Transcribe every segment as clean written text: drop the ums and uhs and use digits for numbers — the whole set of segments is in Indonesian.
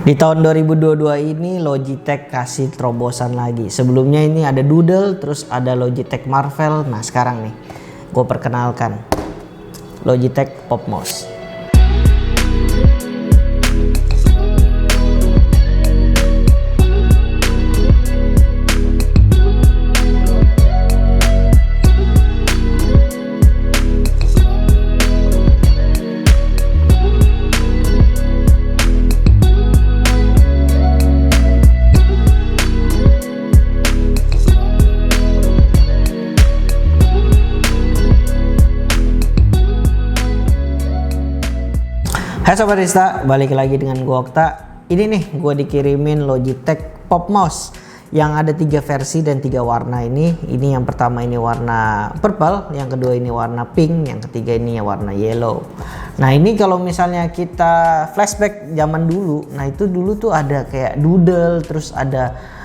Di tahun 2022 ini Logitech kasih terobosan lagi. Sebelumnya ini ada Doodle, terus ada Logitech Marvel. Nah sekarang nih gue perkenalkan Logitech Pop Mouse. Hai Sobat Rista, balik lagi dengan gua Okta. Ini nih gua dikirimin Logitech Pop Mouse yang ada 3 versi dan 3 warna ini. Ini yang pertama ini warna purple, yang kedua ini warna pink, yang ketiga ini warna yellow. Nah ini kalau misalnya kita flashback zaman dulu, nah itu dulu tuh ada kayak Doodle, terus ada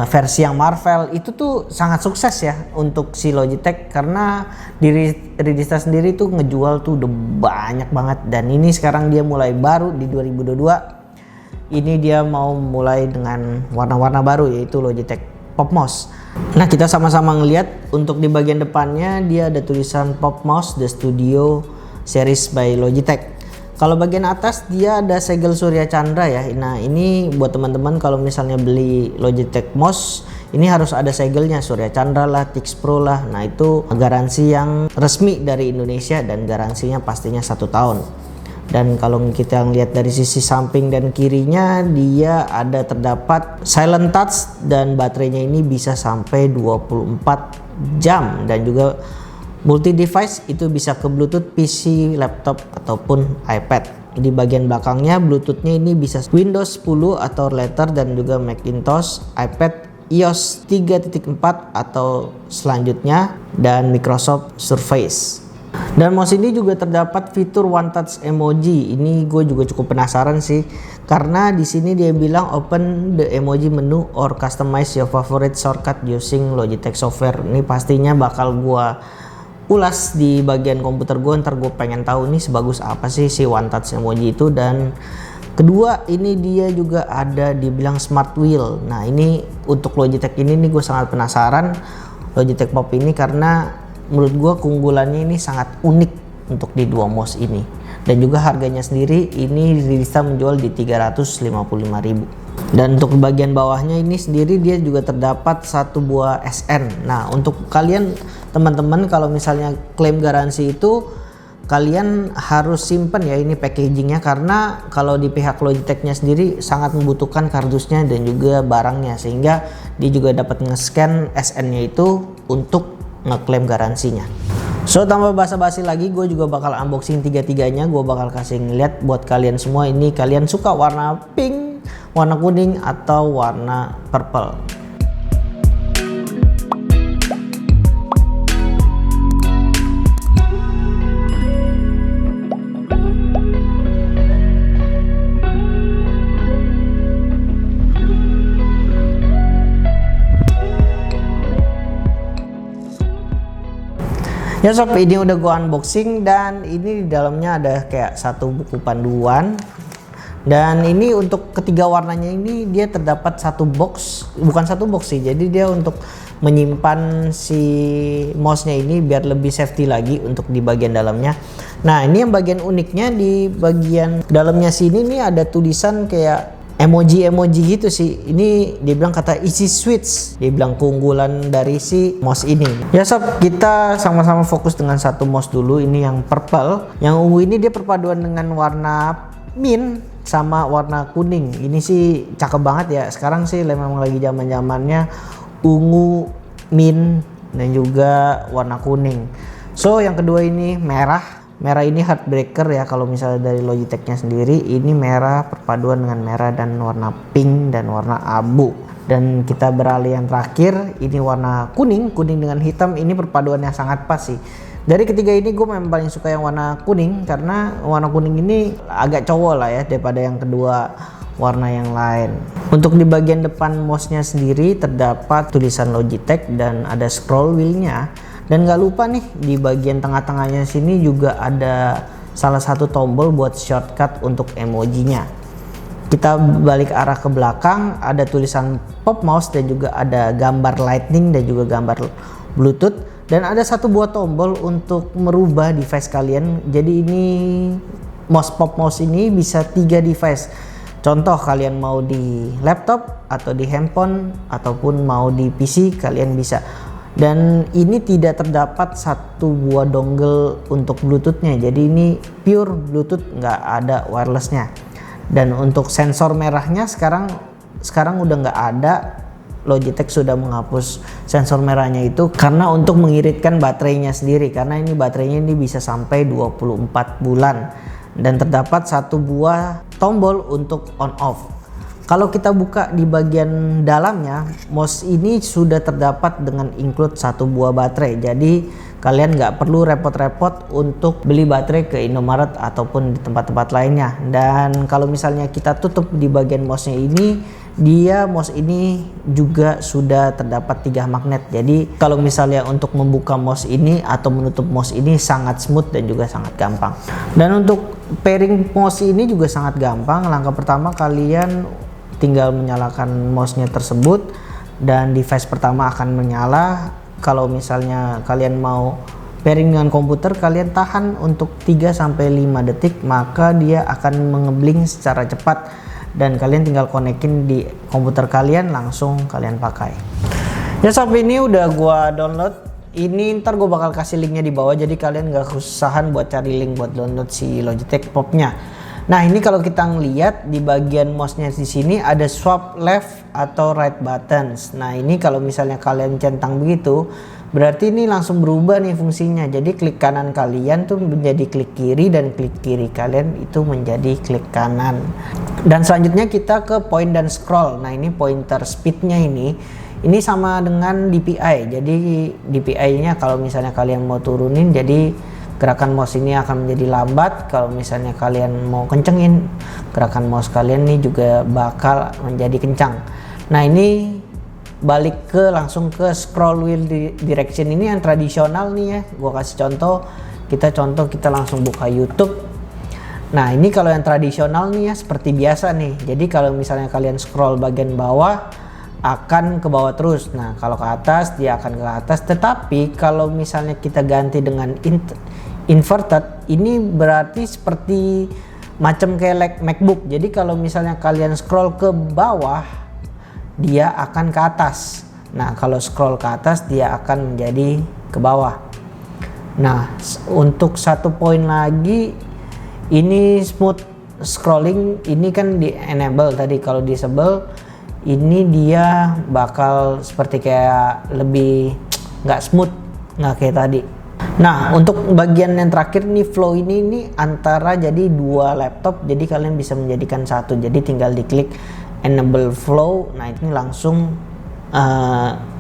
versi yang Marvel. Itu tuh sangat sukses ya untuk si Logitech, karena diri Rista sendiri tuh ngejual tuh udah banyak banget. Dan ini sekarang dia mulai baru di 2022 ini dia mau mulai dengan warna-warna baru, yaitu Logitech Pop Mouse. Nah kita sama-sama ngelihat untuk di bagian depannya dia ada tulisan Pop Mouse The Studio Series by Logitech. Kalau bagian atas dia ada segel Surya Chandra ya. Nah ini buat teman-teman kalau misalnya beli Logitech Mouse ini harus ada segelnya, Surya Chandra lah, Tix Pro lah. Nah itu garansi yang resmi dari Indonesia dan garansinya pastinya 1 tahun. Dan kalau kita lihat dari sisi samping dan kirinya dia ada terdapat silent touch dan baterainya ini bisa sampai 24 jam dan juga multi device, itu bisa ke Bluetooth PC, laptop ataupun iPad. Di bagian belakangnya Bluetoothnya ini bisa Windows 10 atau later dan juga Macintosh, iPad, iOS 3.4 atau selanjutnya, dan Microsoft Surface. Dan mouse ini juga terdapat fitur One Touch emoji. Ini gue juga cukup penasaran sih, karena di sini dia bilang open the emoji menu or customize your favorite shortcut using Logitech software. Ini pastinya bakal gue ulas di bagian komputer gue, ntar gue pengen tahu nih sebagus apa sih si One Touch emoji itu. Dan kedua ini dia juga ada dibilang smart wheel. Nah ini untuk Logitech ini nih gue sangat penasaran Logitech Pop ini, karena menurut gue keunggulannya ini sangat unik untuk di dua mouse ini. Dan juga harganya sendiri ini bisa menjual di 355.000. Dan untuk bagian bawahnya ini sendiri dia juga terdapat 1 buah SN. Nah untuk kalian teman-teman kalau misalnya klaim garansi itu kalian harus simpen ya ini packagingnya, karena kalau di pihak Logitechnya sendiri sangat membutuhkan kardusnya dan juga barangnya, sehingga dia juga dapat nge-scan SN-nya itu untuk ngeklaim garansinya. So tanpa basa-basi lagi, gue juga bakal unboxing 3-tiganya. Gue bakal kasih ngeliat buat kalian semua, ini kalian suka warna pink, warna kuning atau warna purple. Ya sob, ini udah gua unboxing dan ini di dalamnya ada kayak 1 buku panduan. Dan ini untuk ketiga warnanya ini dia terdapat 1 box, bukan 1 box sih. Jadi dia untuk menyimpan si mouse-nya ini biar lebih safety lagi untuk di bagian dalamnya. Nah, ini yang bagian uniknya di bagian dalamnya sini nih ada tulisan kayak emoji gitu sih. Ini dia bilang kata easy switch. Dia bilang keunggulan dari si mouse ini. Ya sob, kita sama-sama fokus dengan 1 mouse dulu. Ini yang purple. Yang ungu ini dia perpaduan dengan warna mint sama warna kuning. Ini sih cakep banget ya. Sekarang sih memang lagi zaman-zamannya ungu, mint dan juga warna kuning. So yang kedua ini merah. Merah ini heartbreaker ya, kalau misalnya dari Logitechnya sendiri ini merah perpaduan dengan merah dan warna pink dan warna abu. Dan kita beralih yang terakhir, ini warna kuning dengan hitam. Ini perpaduan yang sangat pas sih. Dari ketiga ini gue memang paling suka yang warna kuning, karena warna kuning ini agak cowok lah ya daripada yang kedua warna yang lain. Untuk di bagian depan mouse-nya sendiri terdapat tulisan Logitech dan ada scroll wheel-nya. Dan gak lupa nih di bagian tengah-tengahnya sini juga ada salah satu tombol buat shortcut untuk emojinya. Kita balik arah ke belakang, ada tulisan pop mouse dan juga ada gambar lightning dan juga gambar bluetooth, dan ada satu buah tombol untuk merubah device kalian. Jadi ini pop mouse ini bisa 3 device. Contoh kalian mau di laptop atau di handphone ataupun mau di PC, kalian bisa. Dan ini tidak terdapat satu buah dongle untuk bluetoothnya, jadi ini pure bluetooth, nggak ada wirelessnya. Dan untuk sensor merahnya sekarang udah nggak ada. Logitech sudah menghapus sensor merahnya itu karena untuk mengiritkan baterainya sendiri, karena ini baterainya ini bisa sampai 24 bulan. Dan terdapat satu buah tombol untuk on off. Kalau kita buka di bagian dalamnya, mouse ini sudah terdapat dengan include satu buah baterai. Jadi kalian nggak perlu repot-repot untuk beli baterai ke Indomaret ataupun di tempat-tempat lainnya. Dan kalau misalnya kita tutup di bagian mouse-nya ini, mouse ini juga sudah terdapat 3 magnet. Jadi kalau misalnya untuk membuka mouse ini atau menutup mouse ini sangat smooth dan juga sangat gampang. Dan untuk pairing mouse ini juga sangat gampang. Langkah pertama, kalian tinggal menyalakan mouse-nya tersebut dan device pertama akan menyala. Kalau misalnya kalian mau pairing dengan komputer, kalian tahan untuk 3-5 detik, maka dia akan mengebling secara cepat dan kalian tinggal konekin di komputer kalian, langsung kalian pakai. Ya sob, ini udah gua download. Ini ntar gue bakal kasih linknya di bawah, jadi kalian gak kesusahan buat cari link buat download si Logitech Popnya. Nah, ini kalau kita ngeliat di bagian mouse-nya di sini ada swap left atau right buttons. Nah, ini kalau misalnya kalian centang begitu, berarti ini langsung berubah nih fungsinya. Jadi klik kanan kalian tuh menjadi klik kiri dan klik kiri kalian itu menjadi klik kanan. Dan selanjutnya kita ke point dan scroll. Nah, ini pointer speednya ini sama dengan DPI. Jadi DPI-nya kalau misalnya kalian mau turunin, jadi gerakan mouse ini akan menjadi lambat. Kalau misalnya kalian mau kencengin, gerakan mouse kalian nih juga bakal menjadi kencang. Nah, ini balik langsung ke scroll wheel direction. Ini yang tradisional nih ya. Gua kasih contoh. Kita langsung buka YouTube. Nah, ini kalau yang tradisional nih ya, seperti biasa nih. Jadi kalau misalnya kalian scroll bagian bawah, akan ke bawah terus. Nah, kalau ke atas dia akan ke atas. Tetapi kalau misalnya kita ganti dengan inverted, ini berarti seperti macam kayak MacBook. Jadi kalau misalnya kalian scroll ke bawah, dia akan ke atas. Nah, kalau scroll ke atas dia akan menjadi ke bawah. Nah, untuk satu poin lagi, ini smooth scrolling, ini kan di enable tadi. Kalau disable, ini dia bakal seperti kayak lebih nggak smooth, nggak kayak tadi. Nah, untuk bagian yang terakhir nih, flow ini antara jadi 2 laptop, jadi kalian bisa menjadikan satu. Jadi tinggal diklik enable flow. Nah, ini langsung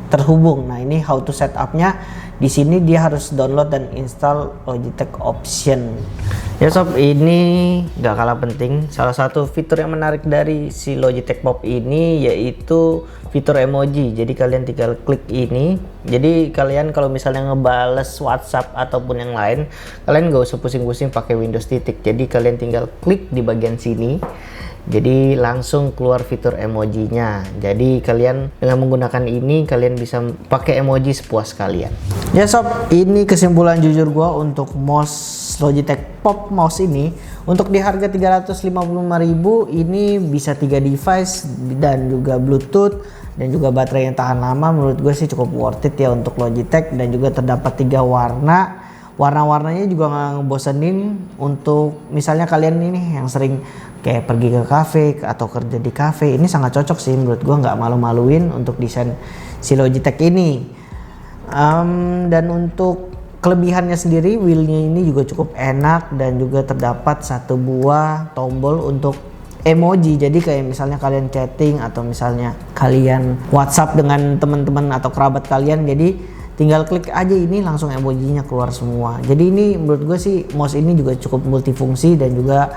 terhubung. Nah, ini how to setupnya. Di sini dia harus download dan install Logitech Option. Ya sob, ini gak kalah penting. Salah satu fitur yang menarik dari si Logitech Pop ini yaitu fitur emoji. Jadi kalian tinggal klik ini. Jadi kalian kalau misalnya ngebales WhatsApp ataupun yang lain, kalian gak usah pusing-pusing pakai Windows titik. Jadi kalian tinggal klik di bagian sini. Jadi langsung keluar fitur emojinya. Jadi kalian dengan menggunakan ini kalian bisa pakai emoji sepuas kalian. Ya sob, ini kesimpulan jujur gua untuk mouse Logitech Pop Mouse ini. Untuk di harga 355.000 ini bisa 3 device dan juga Bluetooth dan juga baterai yang tahan lama. Menurut gue sih cukup worth it ya untuk Logitech, dan juga terdapat 3 warna. Warna-warnanya juga nggak ngebosenin. Untuk misalnya kalian ini yang sering kayak pergi ke kafe atau kerja di kafe, ini sangat cocok sih menurut gua, nggak malu-maluin untuk desain si Logitech ini. Dan untuk kelebihannya sendiri, wheelnya ini juga cukup enak dan juga terdapat satu buah tombol untuk emoji. Jadi kayak misalnya kalian chatting atau misalnya kalian WhatsApp dengan teman-teman atau kerabat kalian, jadi tinggal klik aja ini langsung emojinya keluar semua. Jadi ini menurut gue sih mouse ini juga cukup multifungsi dan juga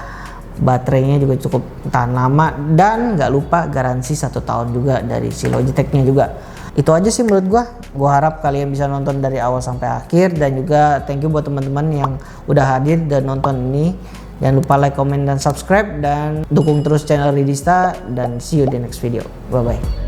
baterainya juga cukup tahan lama, dan nggak lupa garansi 1 tahun juga dari si Logitech-nya juga. Itu aja sih menurut gua harap kalian bisa nonton dari awal sampai akhir, dan juga thank you buat teman-teman yang udah hadir dan nonton ini. Jangan lupa like, comment, dan subscribe, dan dukung terus channel Ridista, dan see you di next video. Bye bye.